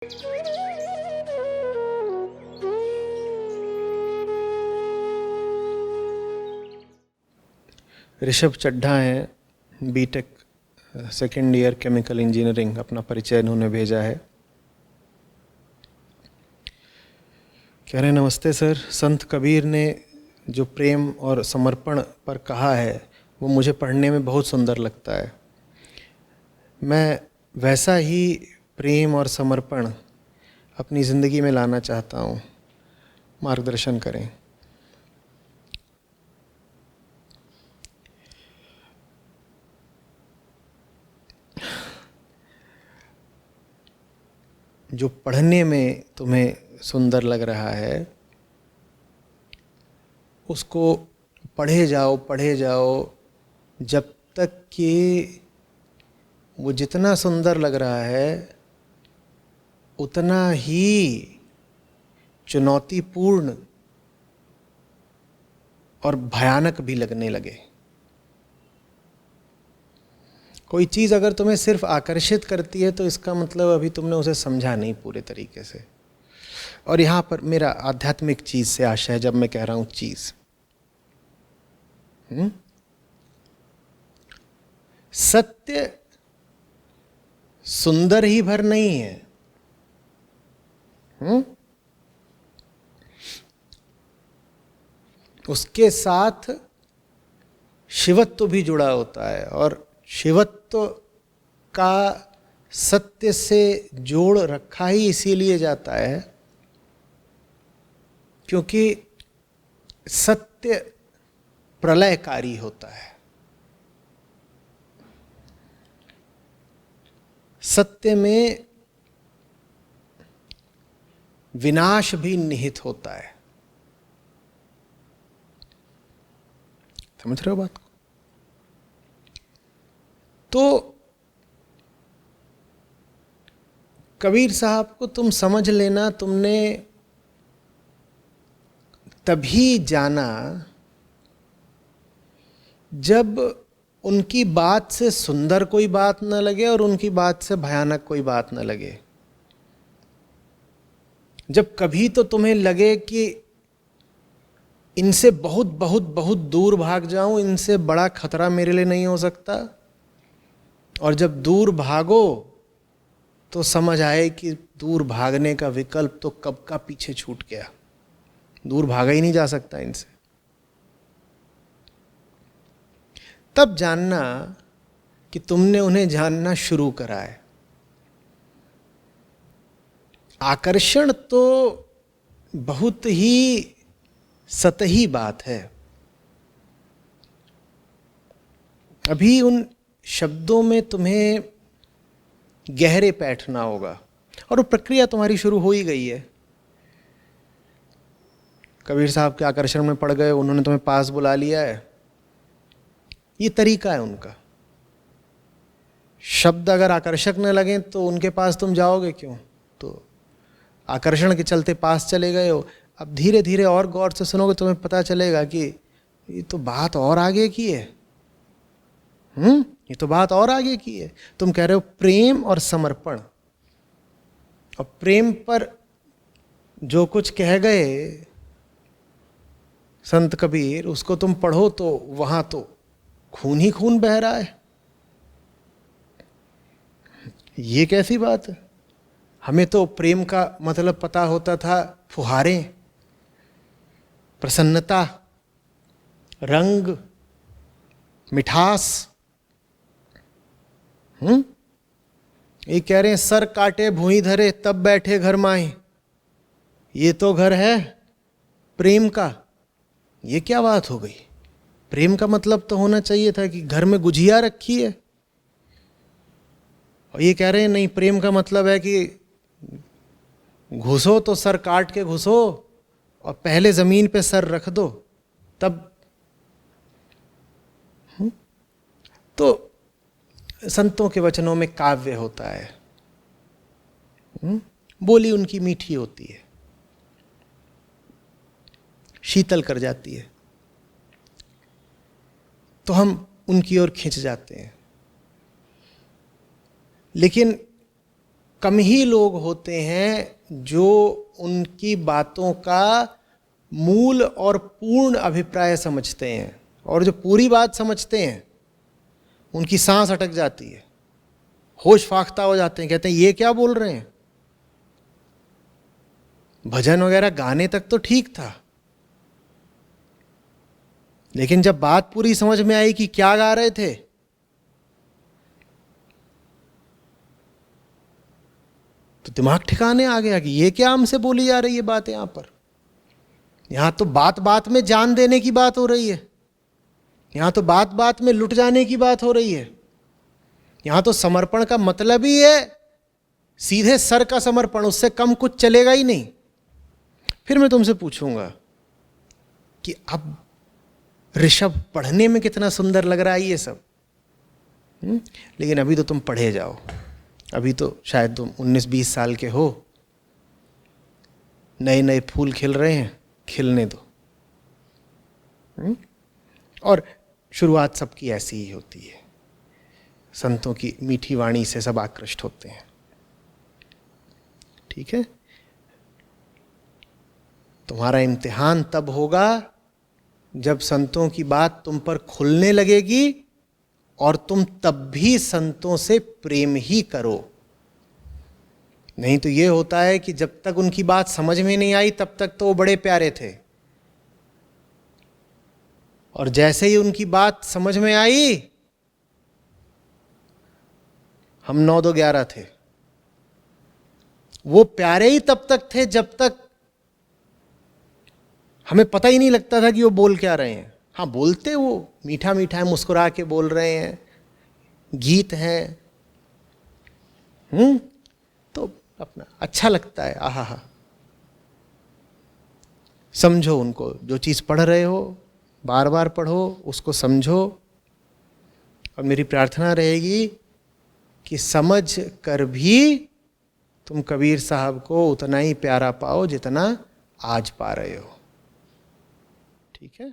ऋषभ चड्ढा हैं, BTech second year chemical engineering, अपना परिचय इन्होंने भेजा है। कह रहे हैं, नमस्ते सर, संत कबीर ने जो प्रेम और समर्पण पर कहा है वो मुझे पढ़ने में बहुत सुंदर लगता है। मैं वैसा ही प्रेम और समर्पण अपनी ज़िंदगी में लाना चाहता हूँ, मार्गदर्शन करें। जो पढ़ने में तुम्हें सुंदर लग रहा है उसको पढ़े जाओ जब तक कि वो जितना सुंदर लग रहा है उतना ही चुनौतीपूर्ण और भयानक भी लगने लगे। कोई चीज़ अगर तुम्हें सिर्फ आकर्षित करती है तो इसका मतलब अभी तुमने उसे समझा नहीं पूरे तरीके से। और यहाँ पर मेरा आध्यात्मिक चीज़ से आशय है, जब मैं कह रहा हूँ चीज़, सत्य सुंदर ही भर नहीं है, उसके साथ शिवत्व भी जुड़ा होता है। और शिवत्व का सत्य से जोड़ रखा ही इसीलिए जाता है क्योंकि सत्य प्रलयकारी होता है। सत्य में विनाश भी निहित होता है। समझ रहे हो बात को? तो कबीर साहब को तुम समझ लेना, तुमने तभी जाना जब उनकी बात से सुंदर कोई बात न लगे और उनकी बात से भयानक कोई बात न लगे। जब कभी तो तुम्हें लगे कि इनसे बहुत बहुत बहुत दूर भाग जाऊं, इनसे बड़ा खतरा मेरे लिए नहीं हो सकता। और जब दूर भागो तो समझ आए कि दूर भागने का विकल्प तो कब का पीछे छूट गया, दूर भागा ही नहीं जा सकता इनसे। तब जानना कि तुमने उन्हें जानना शुरू करा है। आकर्षण तो बहुत ही सतही बात है। अभी उन शब्दों में तुम्हें गहरे बैठना होगा और वो प्रक्रिया तुम्हारी शुरू हो ही गई है। कबीर साहब के आकर्षण में पड़ गए, उन्होंने तुम्हें पास बुला लिया है। ये तरीका है उनका। शब्द अगर आकर्षक न लगे तो उनके पास तुम जाओगे क्यों? तो आकर्षण के चलते पास चले गए हो। अब धीरे धीरे और गौर से सुनोगे तुम्हें पता चलेगा कि ये तो बात और आगे की है। ये तो बात और आगे की है। तुम कह रहे हो प्रेम और समर्पण, और प्रेम पर जो कुछ कह गए संत कबीर, उसको तुम पढ़ो तो वहां तो खून ही खून बह रहा है। ये कैसी बात है? हमें तो प्रेम का मतलब पता होता था फुहारें, प्रसन्नता, रंग, मिठास। ये कह रहे हैं सर काटे भुई धरे तब बैठे घर माए। ये तो घर है प्रेम का। ये क्या बात हो गई? प्रेम का मतलब तो होना चाहिए था कि घर में गुझिया रखी है। और ये कह रहे हैं नहीं, प्रेम का मतलब है कि घुसो तो सर काट के घुसो और पहले जमीन पे सर रख दो तब। तो संतों के वचनों में काव्य होता है। बोली उनकी मीठी होती है, शीतल कर जाती है, तो हम उनकी ओर खिंच जाते हैं। लेकिन कम ही लोग होते हैं जो उनकी बातों का मूल और पूर्ण अभिप्राय समझते हैं, और जो पूरी बात समझते हैं उनकी सांस अटक जाती है, होश फाख्ता हो जाते हैं, कहते हैं ये क्या बोल रहे हैं। भजन वगैरह गाने तक तो ठीक था, लेकिन जब बात पूरी समझ में आई कि क्या गा रहे थे, तो दिमाग ठिकाने आ गया कि ये क्या हमसे बोली जा रही है बात। यहां पर, यहां तो बात बात में जान देने की बात हो रही है, यहां तो बात बात में लुट जाने की बात हो रही है, यहां तो समर्पण का मतलब ही है सीधे सर का समर्पण, उससे कम कुछ चलेगा ही नहीं। फिर मैं तुमसे पूछूंगा कि अब ऋषभ पढ़ने में कितना सुंदर लग रहा है ये सब, लेकिन अभी तो तुम पढ़े जाओ, अभी तो शायद तुम 19-20 साल के हो, नए नए फूल खिल रहे हैं, खिलने दो। और शुरुआत सबकी ऐसी ही होती है, संतों की मीठी वाणी से सब आकृष्ट होते हैं। ठीक है, तुम्हारा इम्तिहान तब होगा जब संतों की बात तुम पर खुलने लगेगी और तुम तब भी संतों से प्रेम ही करो। नहीं तो ये होता है कि जब तक उनकी बात समझ में नहीं आई तब तक तो वो बड़े प्यारे थे, और जैसे ही उनकी बात समझ में आई, हम 9-2-11 थे। वो प्यारे ही तब तक थे जब तक हमें पता ही नहीं लगता था कि वो बोल क्या रहे हैं। हाँ, बोलते वो मीठा मीठा है, मुस्कुरा के बोल रहे हैं, गीत है, तो अपना अच्छा लगता है। आहा हा, समझो उनको, जो चीज़ पढ़ रहे हो बार बार पढ़ो, उसको समझो। और मेरी प्रार्थना रहेगी कि समझ कर भी तुम कबीर साहब को उतना ही प्यारा पाओ जितना आज पा रहे हो। ठीक है।